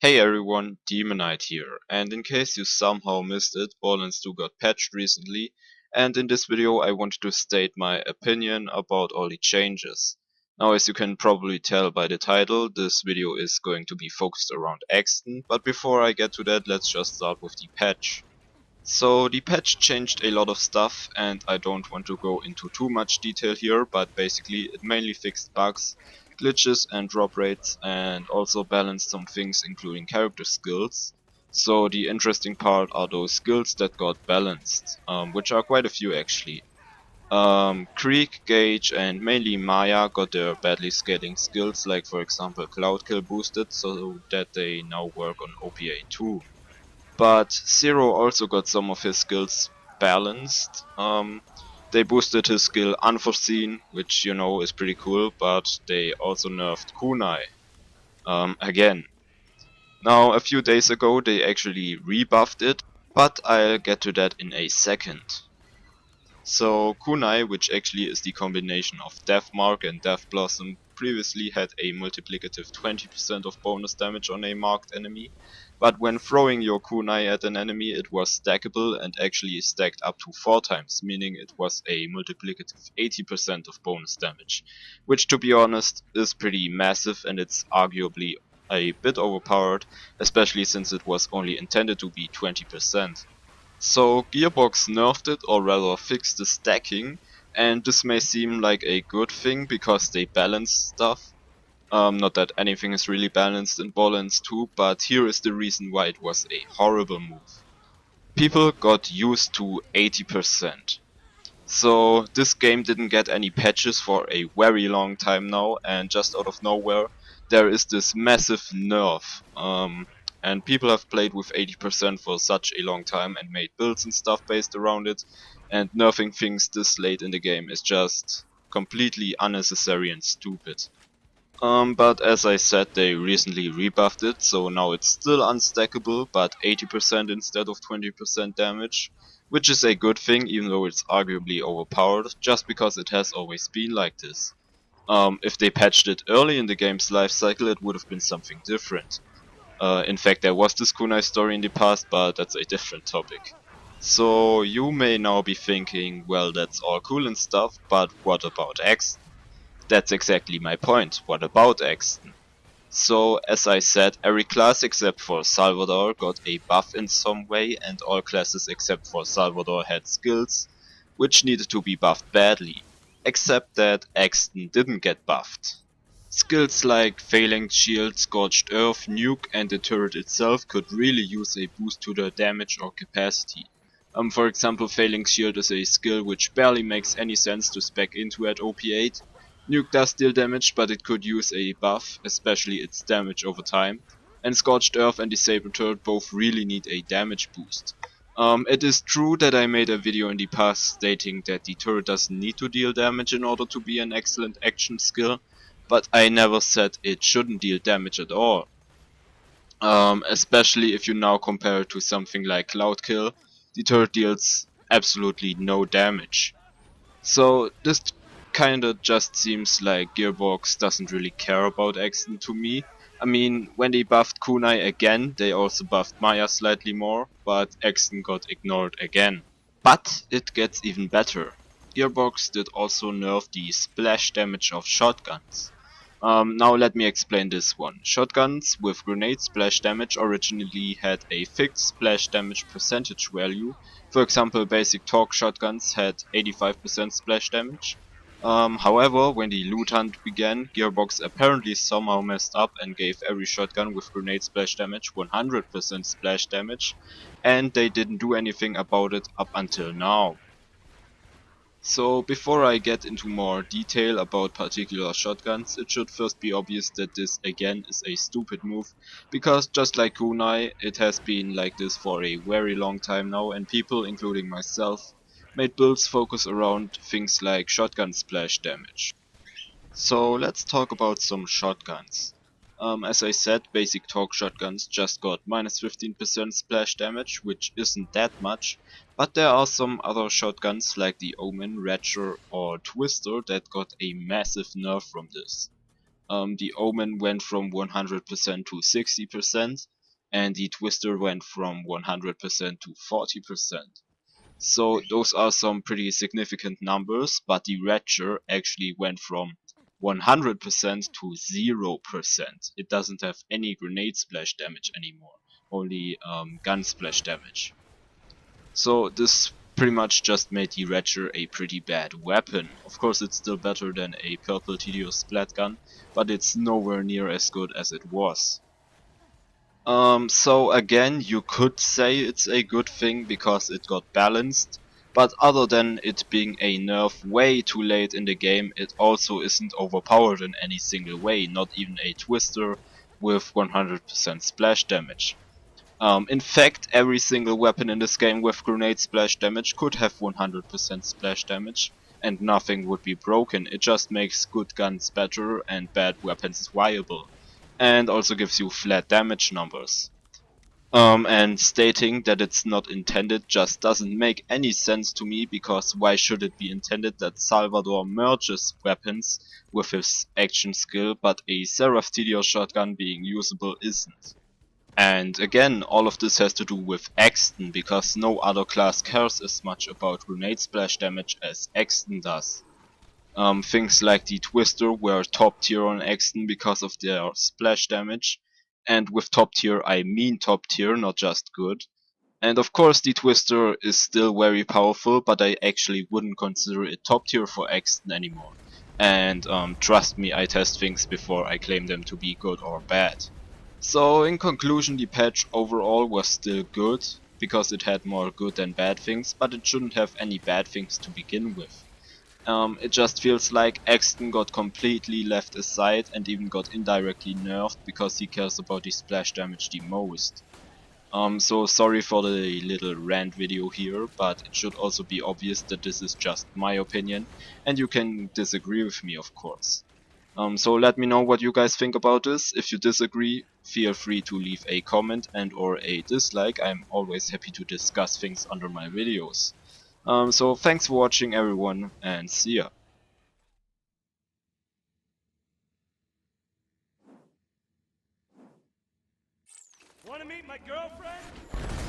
Hey everyone, Demonite here, and in case you somehow missed it, BL2 got patched recently, and in this video I wanted to state my opinion about all the changes. Now, as you can probably tell by the title, this video is going to be focused around Axton, but before I get to that, let's just start with the patch. So the patch changed a lot of stuff, and I don't want to go into too much detail here, but basically it mainly fixed bugs, glitches and drop rates, and also balanced some things including character skills. So the interesting part are those skills that got balanced, which are quite a few actually. Creek, Gage and mainly Maya got their badly scaling skills, like for example Cloud Kill boosted so that they now work on OPA2. But Zero also got some of his skills balanced. They boosted his skill Unforeseen, which you know is pretty cool, but they also nerfed Kunai. Again. Now, a few days ago they actually rebuffed it, but I'll get to that in a second. So Kunai, which actually is the combination of Death Mark and Death Blossom, previously had a multiplicative 20% of bonus damage on a marked enemy, but when throwing your Kunai at an enemy it was stackable and actually stacked up to 4 times, meaning it was a multiplicative 80% of bonus damage, which to be honest is pretty massive and it's arguably a bit overpowered, especially since it was only intended to be 20%. So Gearbox nerfed it, or rather fixed the stacking, and this may seem like a good thing because they balance stuff. Not that anything is really balanced in Borderlands 2, but here is the reason why it was a horrible move. People got used to 80%. So this game didn't get any patches for a very long time now, and just out of nowhere there is this massive nerf. And people have played with 80% for such a long time and made builds and stuff based around it, and nerfing things this late in the game is just completely unnecessary and stupid. But as I said, they recently rebuffed it, so now it's still unstackable, but 80% instead of 20% damage, which is a good thing even though it's arguably overpowered, just because it has always been like this. If they patched it early in the game's life cycle, it would have been something different. In fact, there was this kunai story in the past, but that's a different topic. So you may now be thinking, well, that's all cool and stuff, but what about Axton? That's exactly my point. What about Axton? So, as I said, every class except for Salvador got a buff in some way, and all classes except for Salvador had skills, which needed to be buffed badly. Except that Axton didn't get buffed. Skills like Phalanx Shield, Scorched Earth, Nuke and the turret itself could really use a boost to their damage or capacity. For example, Phalanx Shield is a skill which barely makes any sense to spec into at OP8. Nuke does deal damage, but it could use a buff, especially its damage over time. And Scorched Earth and Disabled Turret both really need a damage boost. It is true that I made a video in the past stating that the turret doesn't need to deal damage in order to be an excellent action skill, but I never said it shouldn't deal damage at all. Especially if you now compare it to something like Cloud Kill, the turret deals absolutely no damage. So this kinda just seems like Gearbox doesn't really care about Axton to me. I mean, when they buffed Kunai again, they also buffed Maya slightly more, but Axton got ignored again. But it gets even better. Gearbox did also nerf the splash damage of shotguns. Now let me explain this one. Shotguns with grenade splash damage originally had a fixed splash damage percentage value. For example, basic Torque shotguns had 85% splash damage. However, when the loot hunt began, Gearbox apparently somehow messed up and gave every shotgun with grenade splash damage 100% splash damage, and they didn't do anything about it up until now. So before I get into more detail about particular shotguns, it should first be obvious that this again is a stupid move, because just like kunai, it has been like this for a very long time now, and people, including myself, made builds focus around things like shotgun splash damage. So let's talk about some shotguns. As I said, basic Torque shotguns just got minus 15% splash damage, which isn't that much, but there are some other shotguns like the Omen, Ratcher or Twister that got a massive nerf from this. The Omen went from 100% to 60%, and the Twister went from 100% to 40%. So those are some pretty significant numbers, but the Ratcher actually went from 100% to 0%. It doesn't have any grenade splash damage anymore, only gun splash damage. So this pretty much just made the Ratcher a pretty bad weapon. Of course it's still better than a purple TDO splat gun, but it's nowhere near as good as it was. So again, you could say it's a good thing because it got balanced, but other than it being a nerf way too late in the game, it also isn't overpowered in any single way, not even a Twister with 100% splash damage. In fact, every single weapon in this game with grenade splash damage could have 100% splash damage, and nothing would be broken. It just makes good guns better and bad weapons viable, and also gives you flat damage numbers. And stating that it's not intended just doesn't make any sense to me, because why should it be intended that Salvador merges weapons with his action skill, but a Seraph TDO shotgun being usable isn't? And again, all of this has to do with Axton, because no other class cares as much about grenade splash damage as Axton does. Things like the Twister were top tier on Axton because of their splash damage, and with top tier I mean top tier, not just good. And of course the Twister is still very powerful, but I actually wouldn't consider it top tier for Axton anymore. And trust me, I test things before I claim them to be good or bad. So in conclusion, the patch overall was still good, because it had more good than bad things, but it shouldn't have any bad things to begin with. It just feels like Axton got completely left aside and even got indirectly nerfed because he cares about the splash damage the most. So sorry for the little rant video here, but it should also be obvious that this is just my opinion, and you can disagree with me, of course. So let me know what you guys think about this. If you disagree, feel free to leave a comment and or a dislike. I'm always happy to discuss things under my videos. So thanks for watching everyone, and see ya. Want to meet my girlfriend?